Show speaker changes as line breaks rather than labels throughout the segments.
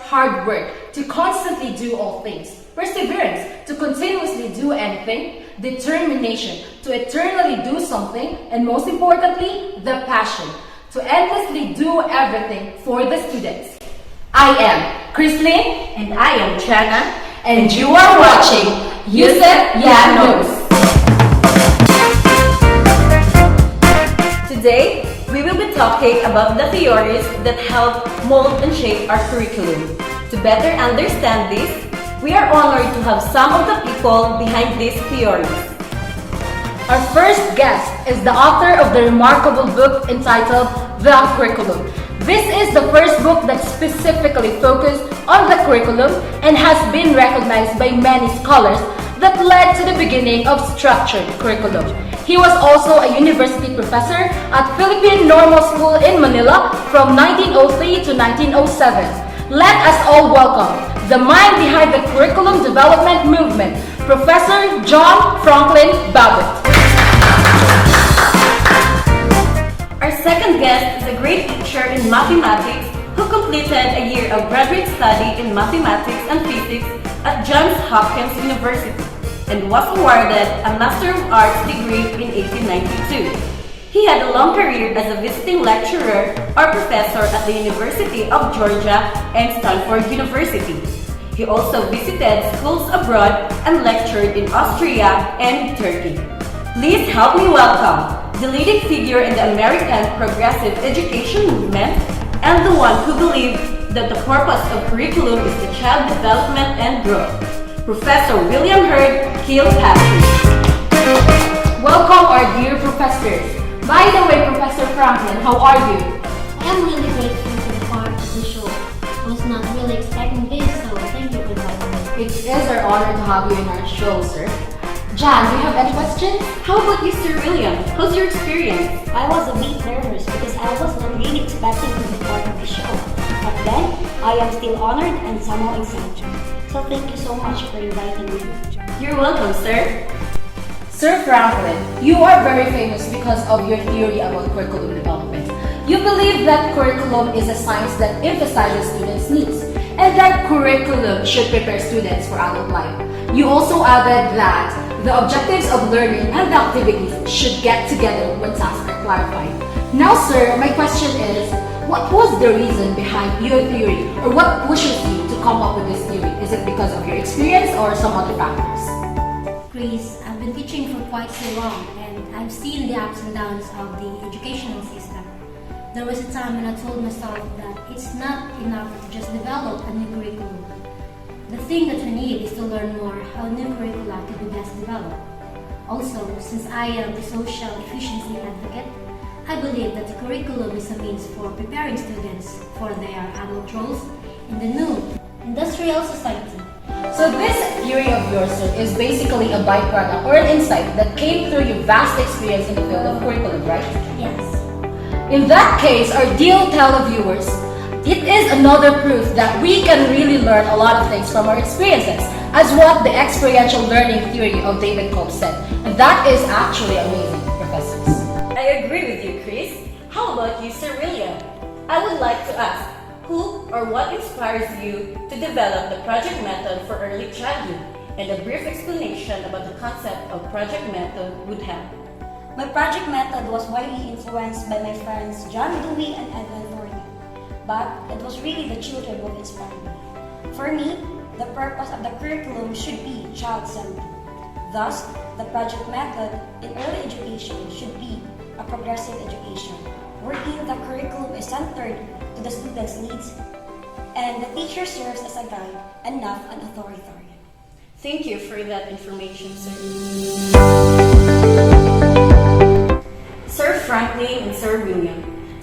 hard work to constantly do all things, perseverance to continuously do anything, determination to eternally do something, and most importantly, the passion to endlessly do everything for the students. I am Chrislyn,
And I am Chana,
and you are watching Yusef Knows.
Today, we will be talking about the theories that help mold and shape our curriculum. To better understand this, we are honored to have some of the people behind these theories.
Our first guest is the author of the remarkable book entitled The Curriculum. This is the first book that specifically focused on the curriculum and has been recognized by many scholars that led to the beginning of structured curriculum. He was also a university professor at Philippine Normal School in Manila from 1903 to 1907. Let us all welcome the mind behind the curriculum development movement, Professor John Franklin Babbitt.
Our second guest is a great teacher in mathematics who completed a year of graduate study in mathematics and physics at Johns Hopkins University and was awarded a Master of Arts degree in 1892. He had a long career as a visiting lecturer or professor at the University of Georgia and Stanford University. He also visited schools abroad and lectured in Austria and Turkey. Please help me welcome the leading figure in the American progressive education movement and the one who believed that the purpose of curriculum is the child development and growth, Professor William Hurd Kilpatrick.
Welcome our dear professors. By the way, Professor Franklin, how are you?
I am really grateful for the part of the show. I was not really expecting this, so thank you for inviting me.
It is our honor to have you in our show, sir. Jan, do you have any questions?
How about you, Sir William? How's your experience?
I was a bit nervous because I was not really expecting to be part of the show. But then, I am still honored and somehow excited. So thank you so much for inviting me.
You're welcome, sir.
Sir Franklin, you are very famous because of your theory about curriculum development. You believe that curriculum is a science that emphasizes students' needs and that curriculum should prepare students for adult life. You also added that the objectives of learning and the activities should get together when tasks are clarified. Now, sir, my question is, what was the reason behind your theory, or what pushes you to come up with this theory? Is it because of your experience or some other factors?
Chris, I've been teaching for quite so long and I've seen the ups and downs of the educational system. There was a time when I told myself that it's not enough to just develop a new curriculum. The thing that we need is to learn more how new curricula can be best developed. Also, since I am the social efficiency advocate, I believe that the curriculum is a means for preparing students for their adult roles in the new industrial society.
So this theory of yours, sir, is basically a byproduct or an insight that came through your vast experience in the field of curriculum, right?
Yes.
In that case, our dear televiewers, it is another proof that we can really learn a lot of things from our experiences, as what the experiential learning theory of David Cope said. And that is actually amazing, professors.
I agree with you, Chris. How about you, Sir William? I would like to ask, who or what inspires you to develop the project method for early childhood? And a brief explanation about the concept of project method would help.
My project method was widely influenced by my friends John Dewey and Edwin Thornton, but it was really the children who inspired me. For me, the purpose of the curriculum should be child-centered. Thus, the project method in early education should be a progressive education, wherein the curriculum is centered to the student's needs, and the teacher serves as a guide and not an authoritarian.
Thank you for that information, sir. Sir Franklin and Sir William,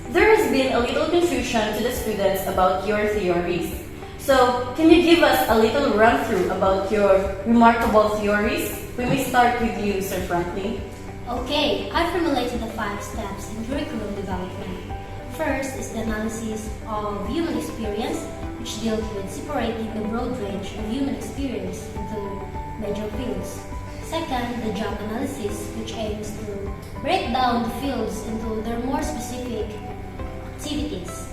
there has been a little confusion to the students about your theories. So, can you give us a little run-through about your remarkable theories? We may start with you, Sir Franklin.
Okay, I formulated the 5 steps in curriculum development. First is the analysis of human experience, which deals with separating the broad range of human experience into major fields. Second, the job analysis, which aims to break down the fields into their more specific activities.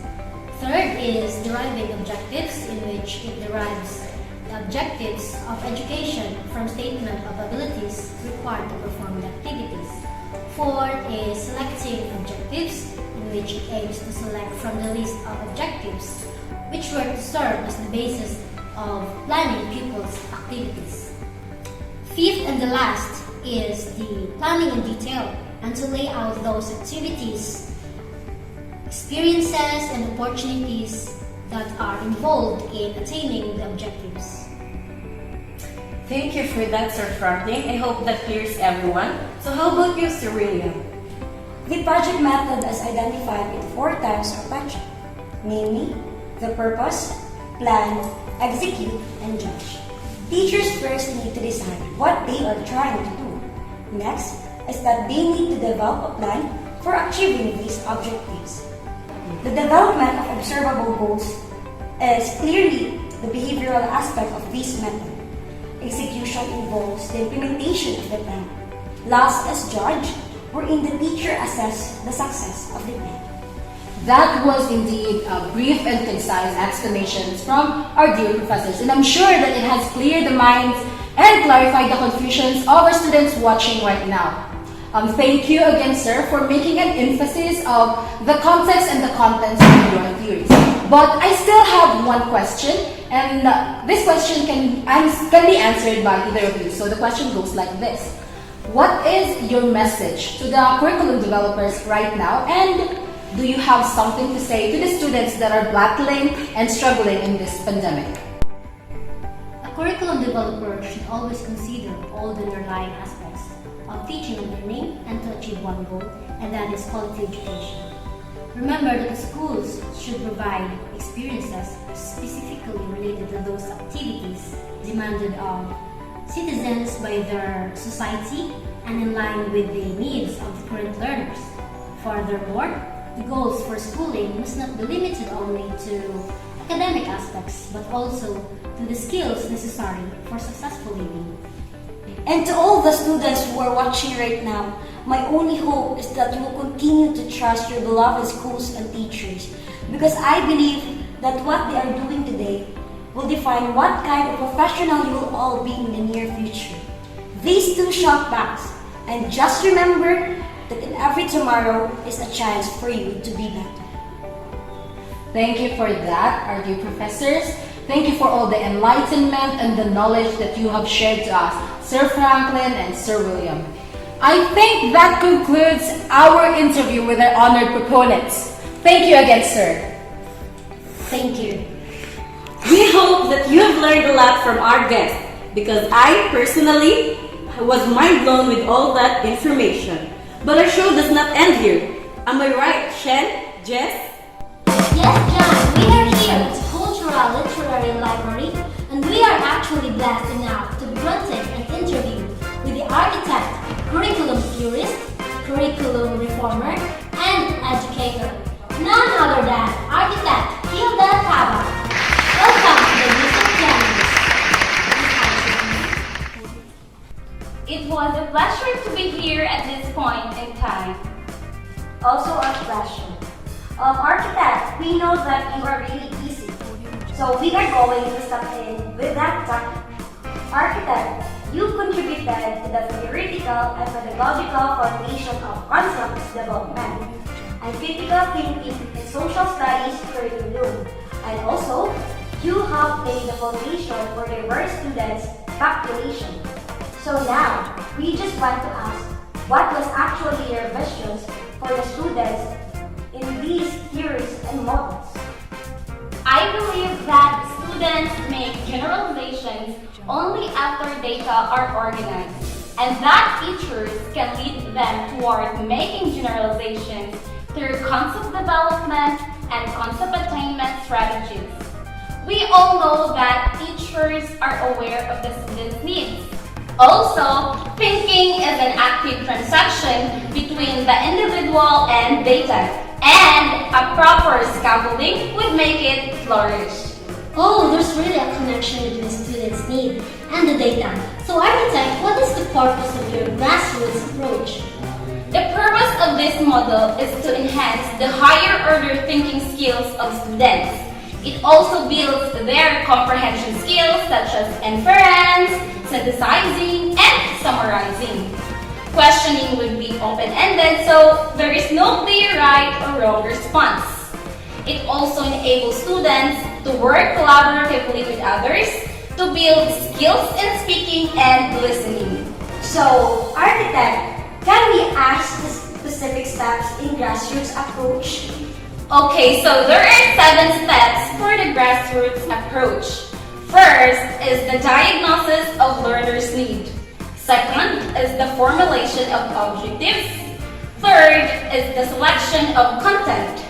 Third is deriving objectives, in which it derives the objectives of education from statement of abilities required to perform the activities. Fourth is selecting objectives, in which it aims to select from the list of objectives which were to serve as the basis of planning pupils' activities. Fifth and the last is the planning in detail, and to lay out those activities, experiences, and opportunities that are involved in attaining the objectives.
Thank you for that, Sir Franklin. I hope that clears everyone. So how about you, Sir William?
The project method is identified in 4 types of project, namely the purpose, plan, execute, and judge. Teachers first need to decide what they are trying to do. Next is that they need to develop a plan for achieving these objectives. The development of observable goals is clearly the behavioral aspect of this method. Execution involves the implementation of the plan. Last is judge, wherein the teacher assesses the success of the plan.
That was indeed a brief and concise explanations from our dear professors, and I'm sure that it has cleared the minds and clarified the confusions of our students watching right now. Thank you again, sir, for making an emphasis of the context and the contents of your theories. But I still have one question, and this question can be answered by either of you. So the question goes like this. What is your message to the curriculum developers right now, and do you have something to say to the students that are battling and struggling in this pandemic?
A curriculum developer should always consider all the underlying aspects of teaching and learning and to achieve one goal, and that is quality education. Remember that the schools should provide experiences specifically related to those activities demanded of citizens by their society and in line with the needs of the current learners. Furthermore, the goals for schooling must not be limited only to academic aspects, but also to the skills necessary for successful living.
And to all the students who are watching right now, my only hope is that you will continue to trust your beloved schools and teachers, because I believe that what they are doing today will define what kind of professional you will all be in the near future. These two shall pass, and just remember that in every tomorrow is a chance for you to be better.
Thank you for that, our dear professors. Thank you for all the enlightenment and the knowledge that you have shared to us, Sir Franklin and Sir William. I think that concludes our interview with our honored proponents. Thank you again, sir.
Thank you.
We hope that you have learned a lot from our guests, because I personally was mind blown with all that information. But our show does not end here. Am I right, Shen? Jess?
Yes, John, we are here at Cultural Literary Library, and we are actually blessed enough to be granted an interview with the architect, curriculum theorist, curriculum reformer, and educator, none other than architect Hilda Cava. Welcome to the Music Pianist.
It was a pleasure to be here at this point in time.
Also a pleasure. Architect, we know that you are really busy, so we are going to step in with that topic. Architect, you contributed to the theoretical and pedagogical foundation of concepts development and critical thinking in social studies curriculum, and also you have laid the foundation for diverse students' population. So now, we just want to ask, what was actually your visions for the students in these theories and models?
I believe that students make generalizations only after data are organized, and that teachers can lead them toward making generalizations through concept development and concept attainment strategies. We all know that teachers are aware of the students' needs. Also, thinking is an active transaction between the individual and data, and a proper scaffolding would make it flourish.
Oh, there's really a connection between students' need and the data. So architect, what is the purpose of your grassroots approach?
The purpose of of this model is to enhance the higher order thinking skills of students. It also builds their comprehension skills such as inference, synthesizing, and summarizing. Questioning would be open-ended, so there is no clear right or wrong response. It also enables students to work collaboratively with others to build skills in speaking and listening.
So, architect, can we ask the specific steps in grassroots approach?
Okay, so there are 7 steps for the grassroots approach. First is the diagnosis of learners' need. Second is the formulation of objectives. Third is the selection of content.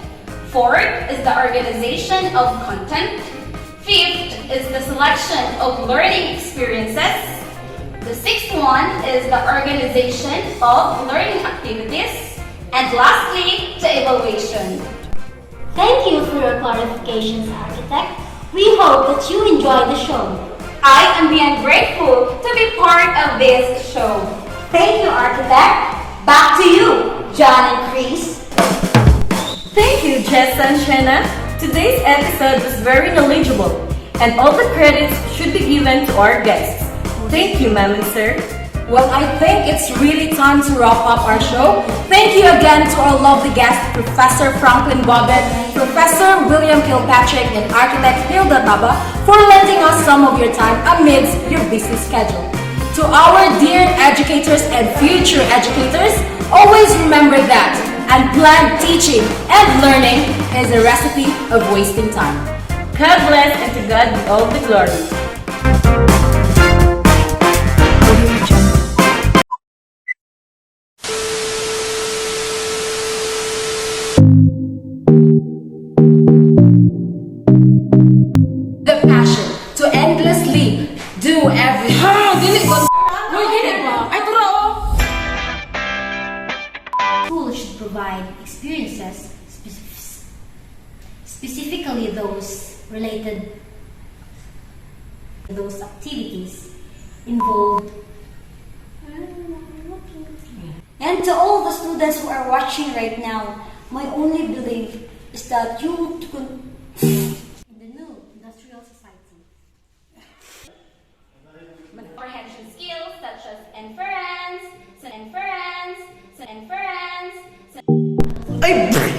Fourth is the organization of content. Fifth is the selection of learning experiences. The 6th one is the organization of learning activities. And lastly, the evaluation.
Thank you for your clarifications, architect. We hope that you enjoy the show.
I am beyond grateful to be part of this show.
Thank you, architect. Back to you, John and Chris.
Thank you, Jess and Shanna. Today's episode was very knowledgeable, and all the credits should be given to our guests. Thank you, ma'am and sir.
Well, I think it's really time to wrap up our show. Thank you again to our lovely guests, Professor Franklin Bobbitt, Professor William Kilpatrick, and Architect Hilda Taba for lending us some of your time amidst your busy schedule. To our dear educators and future educators, always remember that unplanned teaching and learning is a recipe of wasting time.
God bless, and to God be all the glory.
The passion to endlessly do everything.
Schools should provide experiences, specifically those related to those activities involved.
And to all the students who are watching right now, my only belief is that you
In the new industrial society.
Comprehension skills such as inference.
Ay!